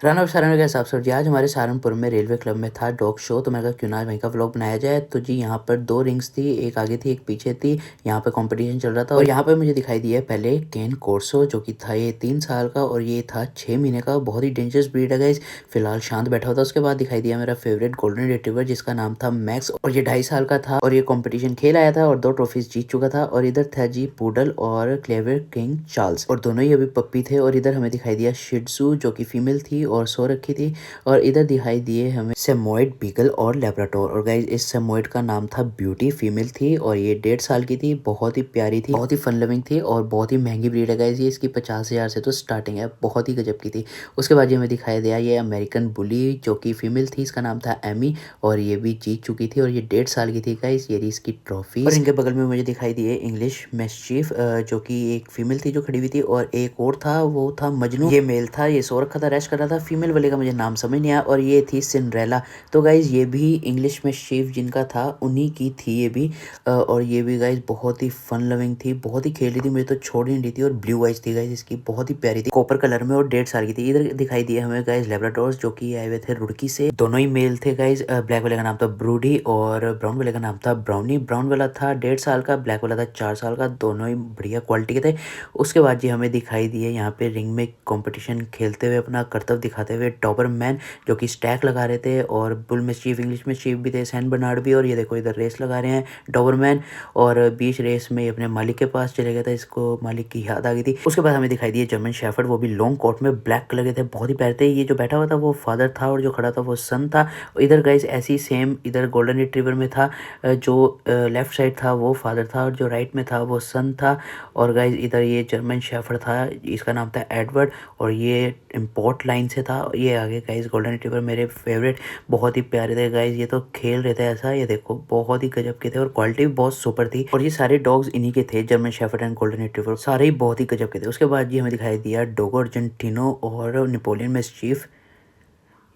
राना और सराहना के हिसाब से जी आज हमारे सहारनपुर में रेलवे क्लब में था डॉग शो। तो मैंने कहा क्यों ना आज वहीं का व्लॉग बनाया जाए। तो जी यहाँ पर 2 रिंग्स थी, एक आगे थी एक पीछे थी। यहाँ पे कंपटीशन चल रहा था और यहाँ पे मुझे दिखाई दिया पहले केन कोर्सो जो कि था ये 3 साल का और ये था 6 महीने का। बहुत ही डेंजरस ब्रीड है गाइस। फिलहाल शांत बैठा हुआ था। उसके बाद दिखाई दिया मेरा फेवरेट गोल्डन रिट्रीवर जिसका नाम था मैक्स और ये 2.5 साल का था और ये कॉम्पिटिशन खेल आया था और 2 ट्रॉफीज जीत चुका था। और इधर था जी पूडल और क्लेवर किंग चार्ल्स और दोनों ही अभी पप्पी थे। और इधर हमें दिखाई दिया शिट्जू जो कि फीमेल थी और सो रखी थी। और इधर दिखाई दिए हमें सेमोइड बीगल और लेब्राडोर। और गाइज इस सेमोइड का नाम था ब्यूटी, फीमेल थी और ये 1.5 साल की थी। बहुत ही प्यारी थी, बहुत ही फन लविंग थी और बहुत ही महंगी ब्रीड है गाइज। ये इसकी 50,000 से तो स्टार्टिंग है, बहुत ही गजब की थी। उसके बाद ये हमें दिखाई दिया ये अमेरिकन बुली जो कि फीमेल थी, इसका नाम था एमी और ये भी जीत चुकी थी और ये 1.5 साल की थी गाइज। ये रही इसकी ट्रॉफी। और इनके बगल में मुझे दिखाई दिए इंग्लिश मिस्चीफ जो कि एक फीमेल थी जो खड़ी हुई थी और एक और था वो था मजनू, ये मेल था। ये सो रखा था, रेस्ट कर रहा था। फीमेल वाले का मुझे नाम समझ नहीं आया। और ये थी सिंड्रेला। तो गाइज ये भी इंग्लिश में शेफ जिनका था उन्हीं की थी ये भी। और ये भी गाइज बहुत ही फन लविंग थी, बहुत ही खेल रही थी, मुझे तो छोड़ ही नहीं रही थी। और ब्लू आइज थी गाइज इसकी, बहुत ही प्यारी थी, कॉपर कलर में और 1.5 साल की थी। इधर दिखाई दिए हमें गाइज लेब्राडोर्स जो कि आए हुए थे रुड़की से। दोनों ही मेल थे गाइज। ब्लैक वाले का नाम था ब्रूडी और ब्राउन वाले का नाम था ब्राउनी। ब्राउन वाला था 1.5 साल का, ब्लैक वाला था 4 साल का। दोनों ही बढ़िया क्वालिटी के थे। उसके बाद जी हमें दिखाई दिए यहाँ पे रिंग में कंपटीशन खेलते हुए अपना कर्तव्य दिखाते हुए डॉबरमैन जो कि स्टैक लगा रहे थे और बुल मिस्चीफ इंग्लिश में चीफ भी थे, सैन बर्नार्ड भी। और ये देखो इधर रेस लगा रहे हैं डॉबरमैन और बीच रेस में ये अपने मालिक के पास चले गया था, इसको मालिक की याद आ गई थी। उसके बाद हमें दिखाई दिए जर्मन शेफर्ड, वो भी लॉन्ग कोट में ब्लैक कलर के थे, बहुत ही प्यारे थे। ये जो बैठा हुआ था वो फादर था और जो खड़ा था वो सन था। इधर गाइस ऐसी सेम इधर गोल्डन रिट्रीवर में था, जो लेफ्ट साइड था वो फादर था और जो राइट में था वो सन था। और गाइज इधर ये जर्मन शेफर्ड था, इसका नाम था एडवर्ड और ये इम्पोर्ट लाइन से था। ये आगे गाइज गोल्डन रिट्रीवर मेरे फेवरेट, बहुत ही प्यारे थे गाइज। ये तो खेल रहे थे ऐसा, ये देखो बहुत ही गजब के थे और क्वालिटी भी बहुत सुपर थी। और ये सारे डॉग्स इन्हीं के थे, German shepherd and golden retriever, सारे ही बहुत ही गजब के थे। उसके बाद ये हमें दिखाई दिया डोगो अर्जेंटिनो और नेपोलियन मिस्चीफ,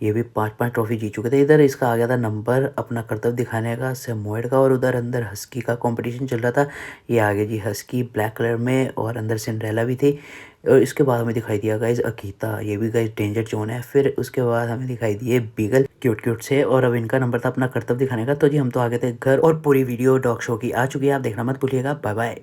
ये भी 5-5 ट्रॉफी जीत चुके थे। इधर इसका आ गया था नंबर अपना कर्तव्य दिखाने का सेमोइड का और उधर अंदर हस्की का कंपटीशन चल रहा था। ये आगे जी हस्की ब्लैक कलर में और अंदर सिंड्रेला भी थी। और इसके बाद हमें दिखाई दिया गाइज अकीता, ये भी गाइज डेंजर जोन है। फिर उसके बाद हमें दिखाई दिए बीगल क्यूट क्यूट से और अब इनका नंबर था अपना कर्तव्य दिखाने का। तो जी हम तो आ गए थे घर और पूरी वीडियो डॉग शो की आ चुकी है, आप देखना मत भूलिएगा। Bye bye.